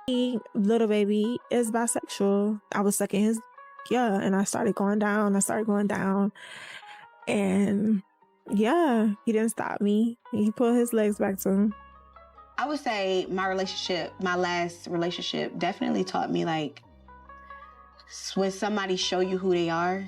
Lil Baby is bisexual. I was sucking his, yeah, and I started going down. And yeah, he didn't stop me. He put his legs back to him. I would say my last relationship definitely taught me, like, when somebody show you who they are,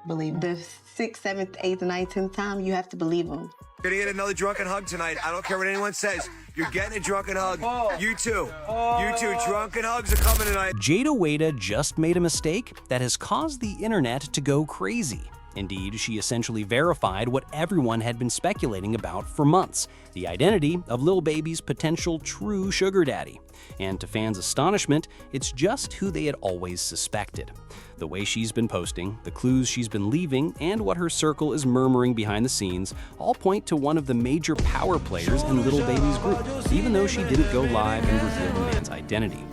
believe them. The 6th, 7th, 8th, 9th, 10th time, you have to believe them. You're gonna get another drunken hug tonight. I don't care what anyone says. You're getting a drunken hug. You too. You too. Drunken hugs are coming tonight. Jayda Wayda just made a mistake that has caused the internet to go crazy. Indeed, she essentially verified what everyone had been speculating about for months, the identity of Lil Baby's potential true sugar daddy. And to fans' astonishment, it's just who they had always suspected. The way she's been posting, the clues she's been leaving, and what her circle is murmuring behind the scenes all point to one of the major power players in Lil Baby's group, even though she didn't go live and reveal the man's identity.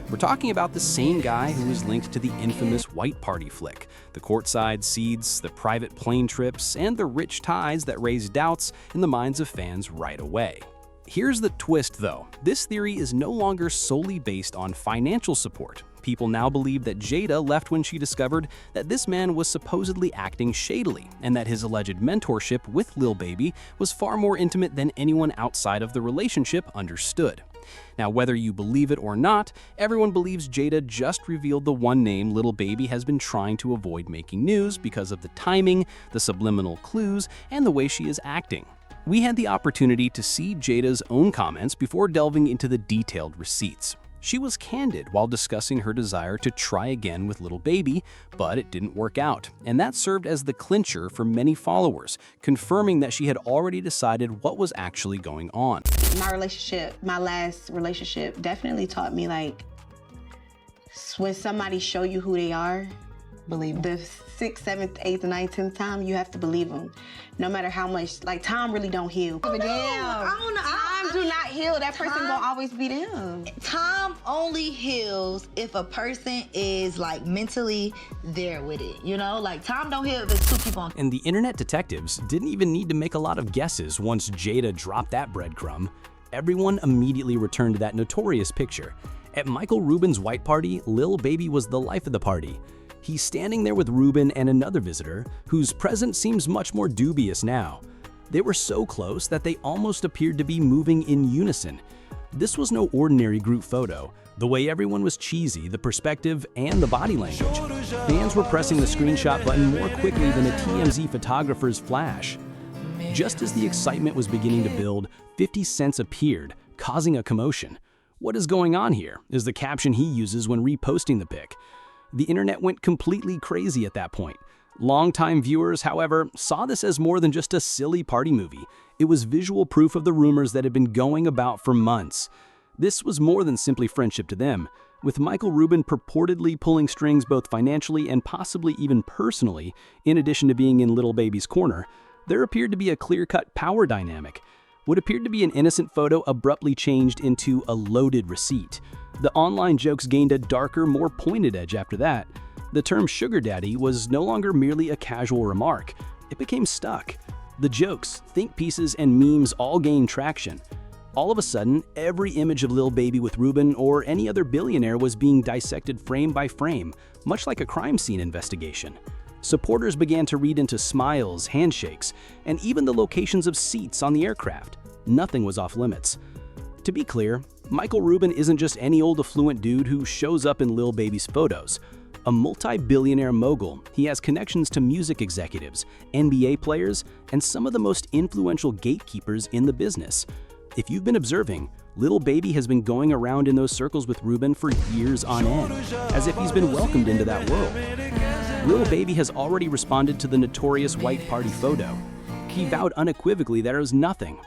We're talking about the same guy who is linked to the infamous White Party flick, the courtside seats, the private plane trips, and the rich ties that raised doubts in the minds of fans right away. Here's the twist, though. This theory is no longer solely based on financial support. People now believe that Jayda left when she discovered that this man was supposedly acting shadily, and that his alleged mentorship with Lil Baby was far more intimate than anyone outside of the relationship understood. Now, whether you believe it or not, everyone believes Jayda just revealed the one name Lil Baby has been trying to avoid making news because of the timing, the subliminal clues, and the way she is acting. We had the opportunity to see Jayda's own comments before delving into the detailed receipts. She was candid while discussing her desire to try again with Lil Baby, but it didn't work out, and that served as the clincher for many followers, confirming that she had already decided what was actually going on. My last relationship definitely taught me, like, when somebody show you who they are, believe them. The 6th, 7th, 8th, 9th, 10th time, you have to believe them. No matter how much, like, time really don't heal. But time do not heal. That person gonna always be them. Time only heals if a person is, like, mentally there with it, you know? Like, time don't heal if it's two people on. And the internet detectives didn't even need to make a lot of guesses once Jayda dropped that breadcrumb. Everyone immediately returned to that notorious picture. At Michael Rubin's White Party, Lil Baby was the life of the party. He's standing there with Rubin and another visitor, whose presence seems much more dubious now. They were so close that they almost appeared to be moving in unison. This was no ordinary group photo. The way everyone was cheesy, the perspective, and the body language. Fans were pressing the screenshot button more quickly than a TMZ photographer's flash. Just as the excitement was beginning to build, 50 Cent appeared, causing a commotion. "What is going on here?" is the caption he uses when reposting the pic. The internet went completely crazy at that point. Longtime viewers, however, saw this as more than just a silly party movie. It was visual proof of the rumors that had been going about for months. This was more than simply friendship to them. With Michael Rubin purportedly pulling strings both financially and possibly even personally, in addition to being in Lil Baby's corner, there appeared to be a clear-cut power dynamic. What appeared to be an innocent photo abruptly changed into a loaded receipt. The online jokes gained a darker, more pointed edge after that. The term sugar daddy was no longer merely a casual remark. It became stuck. The jokes, think pieces, and memes all gained traction. All of a sudden, every image of Lil Baby with Rubin or any other billionaire was being dissected frame by frame, much like a crime scene investigation. Supporters began to read into smiles, handshakes, and even the locations of seats on the aircraft. Nothing was off limits. To be clear, Michael Rubin isn't just any old affluent dude who shows up in Lil Baby's photos. A multi-billionaire mogul, he has connections to music executives, NBA players, and some of the most influential gatekeepers in the business. If you've been observing, Lil Baby has been going around in those circles with Rubin for years on end, as if he's been welcomed into that world. Lil Baby has already responded to the notorious White Party photo. He vowed unequivocally that it was nothing.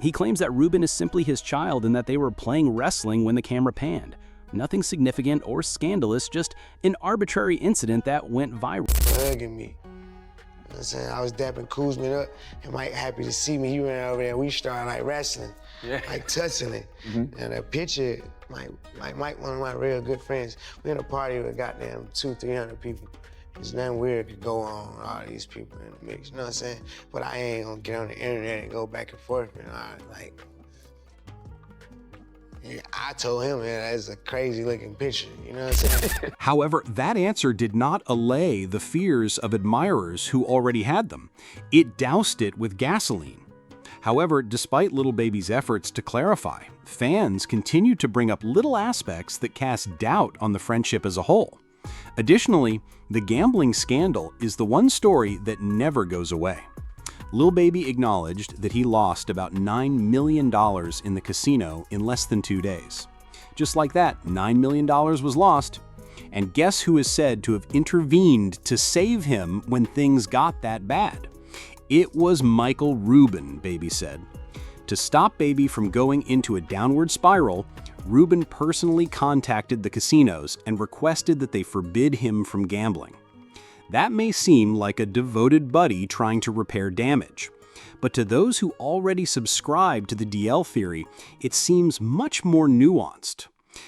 He claims that Rubin is simply his child and that they were playing wrestling when the camera panned. Nothing significant or scandalous, just an arbitrary incident that went viral. Hugging me. You know what I'm saying? I was dapping Kuzman up, and Mike happy to see me. He ran over there, we started like wrestling, like touching it. And a picture, Mike, one of my real good friends, we in a party with goddamn 200-300 people. There's nothing weird could go on with all these people in the mix, you know what I'm saying? But I ain't gonna get on the internet and go back and forth and all, like, And I told him, man, that's a crazy looking picture, you know what I'm saying? However, that answer did not allay the fears of admirers who already had them. It doused it with gasoline. However, despite Lil Baby's efforts to clarify, fans continued to bring up little aspects that cast doubt on the friendship as a whole. Additionally, the gambling scandal is the one story that never goes away. Lil Baby acknowledged that he lost about $9 million in the casino in less than 2 days. Just like that, $9 million was lost. And guess who is said to have intervened to save him when things got that bad? It was Michael Rubin, Baby said. To stop Baby from going into a downward spiral, Rubin personally contacted the casinos and requested that they forbid him from gambling. That may seem like a devoted buddy trying to repair damage, but to those who already subscribe to the DL theory, it seems much more nuanced.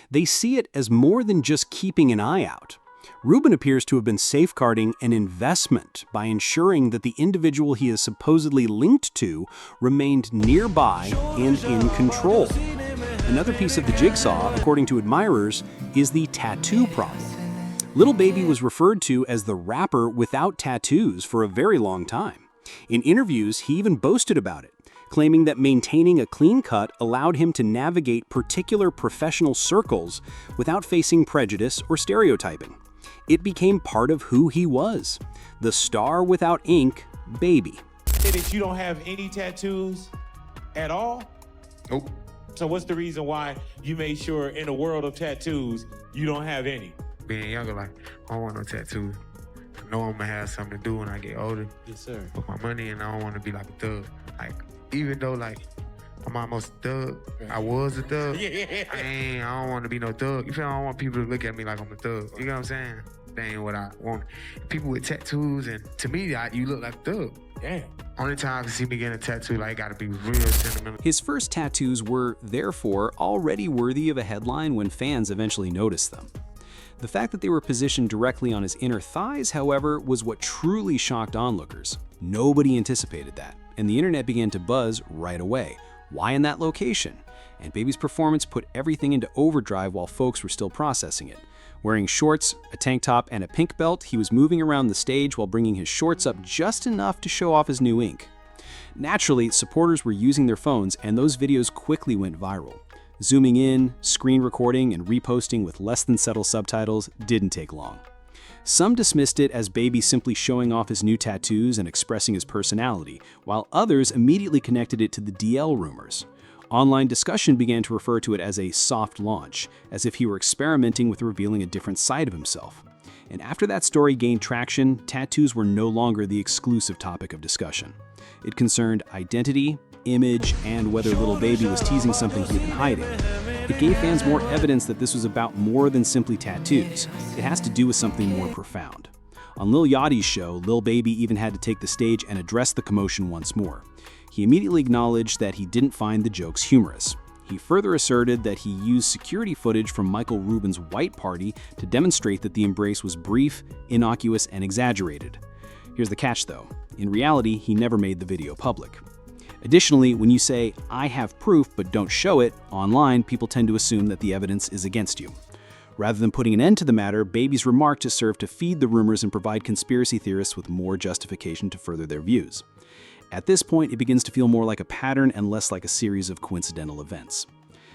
They see it as more than just keeping an eye out. Rubin appears to have been safeguarding an investment by ensuring that the individual he is supposedly linked to remained nearby and in control. Another piece of the jigsaw, according to admirers, is the tattoo problem. Lil Baby was referred to as the rapper without tattoos for a very long time. In interviews, he even boasted about it, claiming that maintaining a clean cut allowed him to navigate particular professional circles without facing prejudice or stereotyping. It became part of who he was, the star without ink, Baby. That you don't have any tattoos at all? Nope. So what's the reason why you made sure in a world of tattoos, you don't have any? Being younger, like, I don't want no tattoos. I know I'm gonna have something to do when I get older. Yes, sir. Put my money in, I don't want to be like a thug. Like, even though, like, I'm almost a thug, I was a thug. Yeah. I don't want to be no thug. You feel me? I don't want people to look at me like I'm a thug. You know what I'm saying? That ain't what I want. People with tattoos, and to me, you look like a thug. Damn. Only time I can see me getting a tattoo, like, gotta be real sentimental. His first tattoos were, therefore, already worthy of a headline when fans eventually noticed them. The fact that they were positioned directly on his inner thighs, however, was what truly shocked onlookers. Nobody anticipated that, and the internet began to buzz right away. Why in that location? And Baby's performance put everything into overdrive while folks were still processing it. Wearing shorts, a tank top, and a pink belt, he was moving around the stage while bringing his shorts up just enough to show off his new ink. Naturally, supporters were using their phones, and those videos quickly went viral. Zooming in, screen recording, and reposting with less than subtle subtitles didn't take long. Some dismissed it as Baby simply showing off his new tattoos and expressing his personality, while others immediately connected it to the DL rumors. Online discussion began to refer to it as a soft launch, as if he were experimenting with revealing a different side of himself. And after that story gained traction, tattoos were no longer the exclusive topic of discussion. It concerned identity, image, and whether Lil Baby was teasing something he had been hiding. It gave fans more evidence that this was about more than simply tattoos. It has to do with something more profound. On Lil Yachty's show, Lil Baby even had to take the stage and address the commotion once more. He immediately acknowledged that he didn't find the jokes humorous. He further asserted that he used security footage from Michael Rubin's white party to demonstrate that the embrace was brief, innocuous, and exaggerated. Here's the catch though. In reality, he never made the video public. Additionally, when you say, "I have proof but don't show it," online, people tend to assume that the evidence is against you. Rather than putting an end to the matter, Baby's remark just served to feed the rumors and provide conspiracy theorists with more justification to further their views. At this point, it begins to feel more like a pattern and less like a series of coincidental events.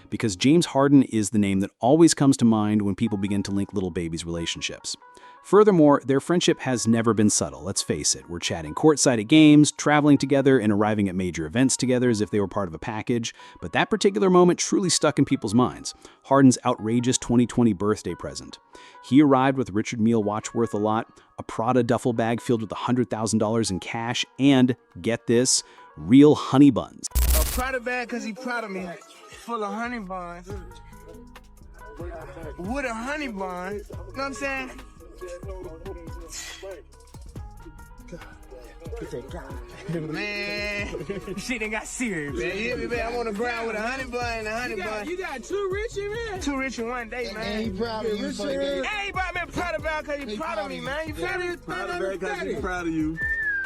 Because James Harden is the name that always comes to mind when people begin to link Lil Baby's relationships. Furthermore, their friendship has never been subtle, let's face it. We're chatting courtside at games, traveling together, and arriving at major events together as if they were part of a package. But that particular moment truly stuck in people's minds. Harden's outrageous 2020 birthday present. He arrived with Richard Mille watch worth a lot, a Prada duffel bag filled with $100,000 in cash, and, get this, real honey buns. A Prada bag because he proud of me, full of honey buns. With a honey bun, you know what I'm saying? Man, shit ain't got serious, man. You hear me, man? I'm on the ground with a honey bun and a honey bun. You got two Richie, man? Two Richie one day, man. And he proud of you. Hey, he brought me a Prada bag because he proud of me, man. You feel me? Proud of you.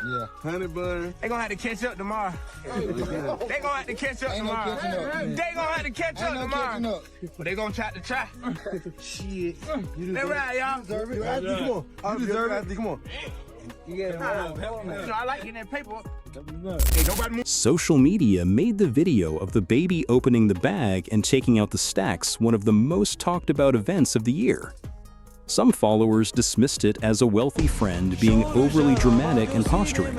Yeah. Honey bun. They gonna have to catch up tomorrow. They gonna have to catch up tomorrow. They gonna have to catch up tomorrow. But they gonna try to try. Shit. They right, y'all. Deserve it. Come on. I deserve it. Come on. I like getting that paper. Social media made the video of the baby opening the bag and taking out the stacks one of the most talked about events of the year. Some followers dismissed it as a wealthy friend being overly dramatic and posturing.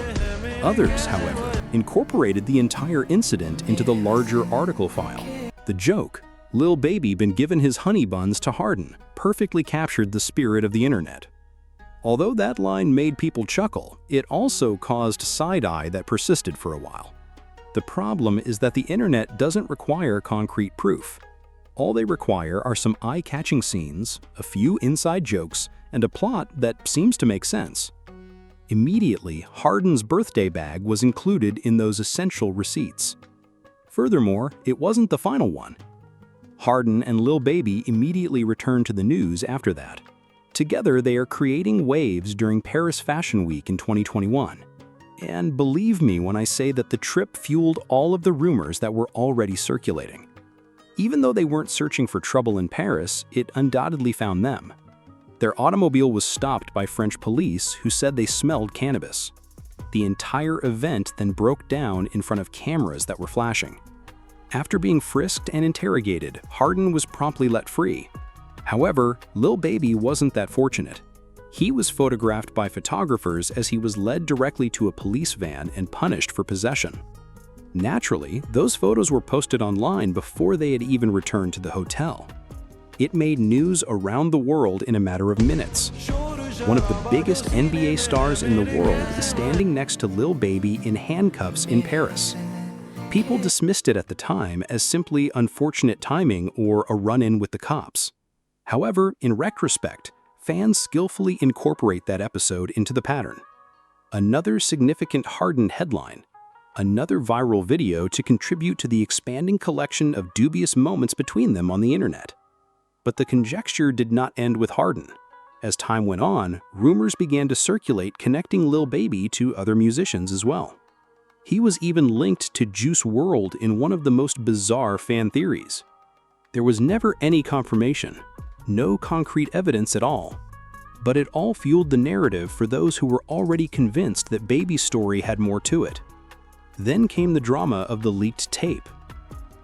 Others, however, incorporated the entire incident into the larger article file. The joke, Lil Baby been given his honey buns to harden, perfectly captured the spirit of the internet. Although that line made people chuckle, it also caused side-eye that persisted for a while. The problem is that the internet doesn't require concrete proof. All they require are some eye-catching scenes, a few inside jokes, and a plot that seems to make sense. Immediately, Harden's birthday bag was included in those essential receipts. Furthermore, it wasn't the final one. Harden and Lil Baby immediately returned to the news after that. Together, they are creating waves during Paris Fashion Week in 2021. And believe me when I say that the trip fueled all of the rumors that were already circulating. Even though they weren't searching for trouble in Paris, it undoubtedly found them. Their automobile was stopped by French police who said they smelled cannabis. The entire event then broke down in front of cameras that were flashing. After being frisked and interrogated, Harden was promptly let free. However, Lil Baby wasn't that fortunate. He was photographed by photographers as he was led directly to a police van and punished for possession. Naturally, those photos were posted online before they had even returned to the hotel. It made news around the world in a matter of minutes. One of the biggest NBA stars in the world is standing next to Lil Baby in handcuffs in Paris. People dismissed it at the time as simply unfortunate timing or a run-in with the cops. However, in retrospect, fans skillfully incorporate that episode into the pattern. Another significant Harden headline, another viral video to contribute to the expanding collection of dubious moments between them on the internet. But the conjecture did not end with Harden. As time went on, rumors began to circulate connecting Lil Baby to other musicians as well. He was even linked to Juice WRLD in one of the most bizarre fan theories. There was never any confirmation, no concrete evidence at all. But it all fueled the narrative for those who were already convinced that Baby's story had more to it. Then came the drama of the leaked tape.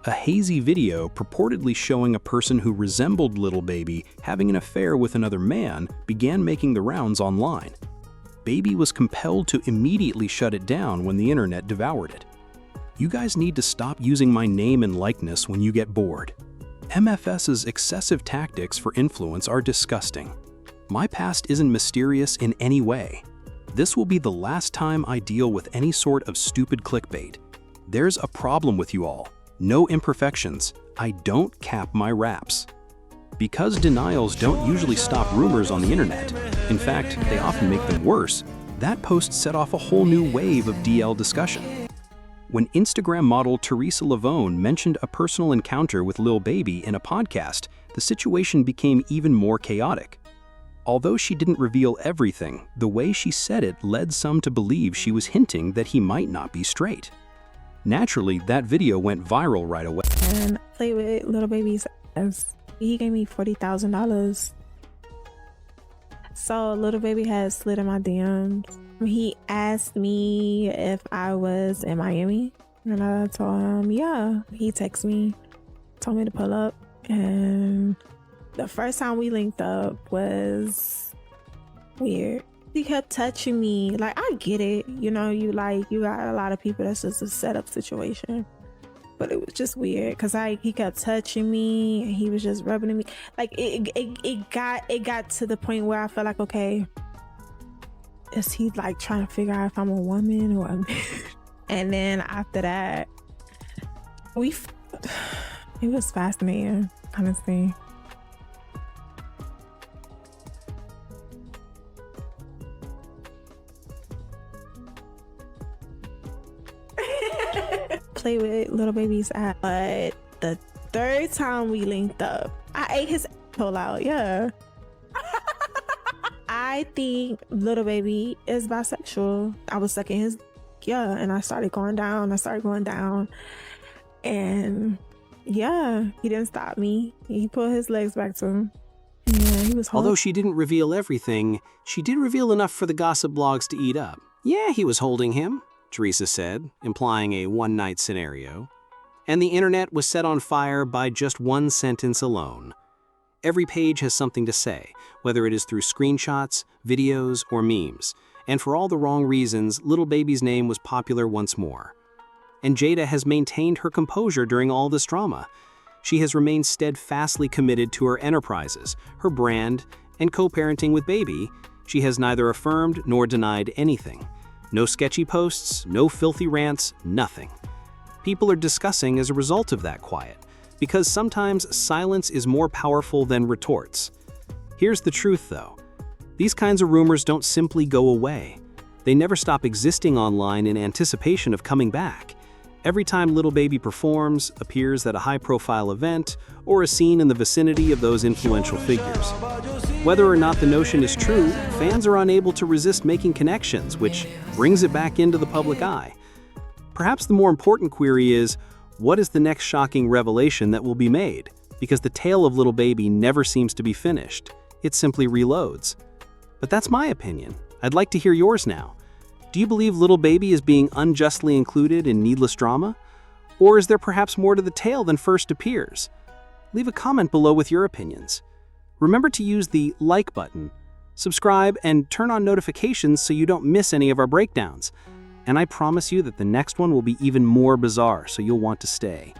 A hazy video purportedly showing a person who resembled Lil Baby having an affair with another man began making the rounds online. Baby was compelled to immediately shut it down when the internet devoured it. You guys need to stop using my name and likeness when you get bored. MFS's excessive tactics for influence are disgusting. My past isn't mysterious in any way. This will be the last time I deal with any sort of stupid clickbait. There's a problem with you all. No imperfections. I don't cap my raps. Because denials don't usually stop rumors on the internet, in fact, they often make them worse, that post set off a whole new wave of DL discussion. When Instagram model Teresa Lavone mentioned a personal encounter with Lil Baby in a podcast, the situation became even more chaotic. Although she didn't reveal everything, the way she said it led some to believe she was hinting that he might not be straight. Naturally, that video went viral right away. And I played with Lil Baby's ass. He gave me $40,000. So Lil Baby has slid in my DMs. He asked me if I was in Miami, and I told him, yeah. He texted me, told me to pull up, and the first time we linked up was weird. He kept touching me. Like, I get it. You know, you got a lot of people that's just a setup situation. But it was just weird because he kept touching me and he was just rubbing me. Like it got to the point where I felt like, okay, is he like trying to figure out if I'm a woman or a man? And then after that, it was fascinating, honestly. Play with Lil Baby's ass, but the third time we linked up, I ate his asshole out. Yeah. I I think Lil Baby is bisexual. I was sucking his, and I started going down. And yeah, he didn't stop me. He put his legs back to him. Yeah, he was Although she didn't reveal everything, she did reveal enough for the gossip blogs to eat up. Yeah, he was holding him, Teresa said, implying a one-night scenario. And the internet was set on fire by just one sentence alone. Every page has something to say, whether it is through screenshots, videos, or memes. And for all the wrong reasons, Lil Baby's name was popular once more. And Jayda has maintained her composure during all this drama. She has remained steadfastly committed to her enterprises, her brand, and co-parenting with Baby. She has neither affirmed nor denied anything. No sketchy posts, no filthy rants, nothing. People are discussing as a result of that quiet, because sometimes silence is more powerful than retorts. Here's the truth, though. These kinds of rumors don't simply go away. They never stop existing online in anticipation of coming back. Every time Lil Baby performs, appears at a high-profile event, or is seen in the vicinity of those influential figures. Whether or not the notion is true, fans are unable to resist making connections, which brings it back into the public eye. Perhaps the more important query is, what is the next shocking revelation that will be made? Because the tale of Lil Baby never seems to be finished. It simply reloads. But that's my opinion. I'd like to hear yours now. Do you believe Lil Baby is being unjustly included in needless drama? Or is there perhaps more to the tale than first appears? Leave a comment below with your opinions. Remember to use the like button, subscribe, and turn on notifications so you don't miss any of our breakdowns. And I promise you that the next one will be even more bizarre, so you'll want to stay.